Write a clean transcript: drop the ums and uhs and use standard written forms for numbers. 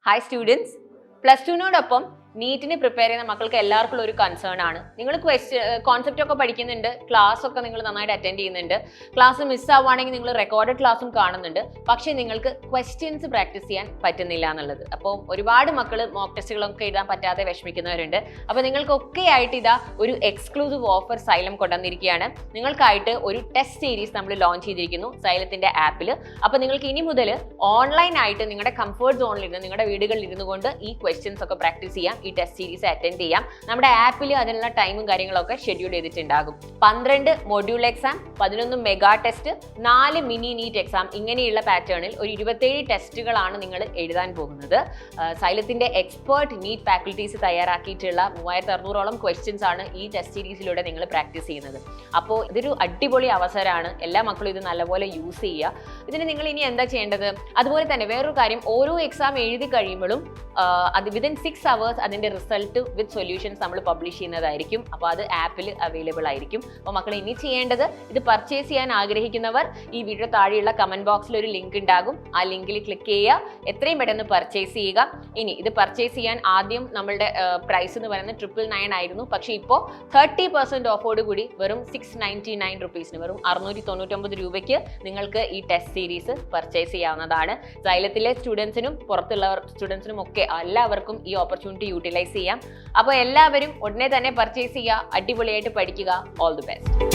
Hi students, +2 നോടൊപ്പം നീറ്റിന് prepare ചെയ്യുന്ന മക്കൾക്ക് എല്ലാവർക്കും ഒരു കൺസേൺ ആണ്. നിങ്ങൾ കോൺസെപ്റ്റ് ഒക്കെ പഠിക്കുന്നുണ്ട്, ക്ലാസ് ഒക്കെ നിങ്ങൾ നന്നായിട്ട് അറ്റൻഡ് ചെയ്യുന്നുണ്ട്, ക്ലാസ് മിസ്സാവുകയാണെങ്കിൽ നിങ്ങൾ റെക്കോർഡഡ് ക്ലാസ്സും കാണുന്നുണ്ട്, പക്ഷേ നിങ്ങൾക്ക് ക്വസ്റ്റ്യൻസ് പ്രാക്ടീസ് ചെയ്യാൻ പറ്റുന്നില്ല എന്നുള്ളത്. അപ്പോൾ ഒരുപാട് മക്കൾ മോക്ക് ടെസ്റ്റുകളൊക്കെ എഴുതാൻ പറ്റാതെ വിഷമിക്കുന്നവരുണ്ട്. അപ്പോൾ നിങ്ങൾക്കൊക്കെ ആയിട്ട് ഇതാ ഒരു എക്സ്ക്ലൂസീവ് ഓഫർ സൈലം കൊണ്ടുവന്നിരിക്കുകയാണ്. നിങ്ങൾക്കായിട്ട് ഒരു ടെസ്റ്റ് സീരീസ് നമ്മൾ ലോഞ്ച് ചെയ്തിരിക്കുന്നു സൈലത്തിന്റെ ആപ്പിൽ. അപ്പോൾ നിങ്ങൾക്ക് ഇനി മുതൽ ഓൺലൈനായിട്ട് നിങ്ങളുടെ കംഫർട്ട് സോണിൽ ഇരുന്ന് നിങ്ങളുടെ വീടുകളിൽ ഇരുന്നു കൊണ്ട് ഈ ക്വസ്റ്റ്യൻസ് ഒക്കെ പ്രാക്ടീസ് ചെയ്യാം, ഈ ടെസ്റ്റ് സീരീസ് അറ്റൻഡ് ചെയ്യാം. നമ്മുടെ ആപ്പിൽ അതിനുള്ള ടൈമും കാര്യങ്ങളൊക്കെ ഷെഡ്യൂൾ ചെയ്തിട്ടുണ്ടാകും. 12 module exam, 11 mega test, 4 mini NEET exam, ഇങ്ങനെയുള്ള പാറ്റേണിൽ ഒരു 27 ടെസ്റ്റുകളാണ് നിങ്ങൾ എഴുതാൻ പോകുന്നത്. സൈലത്തിന്റെ എക്സ്പേർട്ട് നീറ്റ് ഫാക്കൽറ്റീസ് തയ്യാറാക്കിയിട്ടുള്ള 3600ഓളം ക്വസ്റ്റ്യൻസ് ആണ് ഈ ടെസ്റ്റ് സീരീസിലൂടെ നിങ്ങൾ പ്രാക്ടീസ് ചെയ്യുന്നത്. അപ്പോൾ ഇതൊരു അടിപൊളി അവസരമാണ്. എല്ലാ മക്കളും ഇത് നല്ലപോലെ യൂസ് ചെയ്യുക. ഇതിന് നിങ്ങൾ ഇനി എന്താ ചെയ്യേണ്ടത്? അതുപോലെ തന്നെ വേറൊരു കാര്യം, ഓരോ എക്സാം എഴുതി കഴിയുമ്പോഴും അത് വിതിൻ 6 hours അതിന്റെ റിസൾട്ട് വിത്ത് സൊല്യൂഷൻസ് നമ്മൾ പബ്ലിഷ് ചെയ്യുന്നതായിരിക്കും. അപ്പോൾ അത് ആപ്പിൽ അവൈലബിൾ ആയിരിക്കും. അപ്പോൾ മക്കൾ ഇനി ചെയ്യേണ്ടത്, ഇത് പർച്ചേസ് ചെയ്യാൻ ആഗ്രഹിക്കുന്നവർ ഈ വീഡിയോ താഴെയുള്ള കമന്റ് ബോക്സിൽ ഒരു ലിങ്ക് ഉണ്ടാകും, ആ ലിങ്കിൽ ക്ലിക്ക് ചെയ്യുക, എത്രയും പെട്ടെന്ന് പർച്ചേസ് ചെയ്യുക. ഇനി ഇത് പർച്ചേസ് ചെയ്യാൻ ആദ്യം നമ്മളുടെ പ്രൈസ് എന്ന് പറയുന്നത് 999 ആയിരുന്നു. പക്ഷേ ഇപ്പോൾ 30% ഓഫോട് കൂടി വെറും 699 റുപ്പീസിന്, വെറും 699 രൂപയ്ക്ക് നിങ്ങൾക്ക് ഈ ടെസ്റ്റ് സീരീസ് പർച്ചേസ് ചെയ്യാവുന്നതാണ്. സൈലത്തിലെ സ്റ്റുഡൻസിനും പുറത്തുള്ള സ്റ്റുഡൻസിനും ഒക്കെ എല്ലാവർക്കും ഈ ഓപ്പർച്യൂണിറ്റി യൂട്ടിലൈസ് ചെയ്യാം. അപ്പോൾ എല്ലാവരും ഉടനെ തന്നെ പർച്ചേസ് ചെയ്യുക, അടിപൊളിയായിട്ട് പഠിക്കുക. All the best.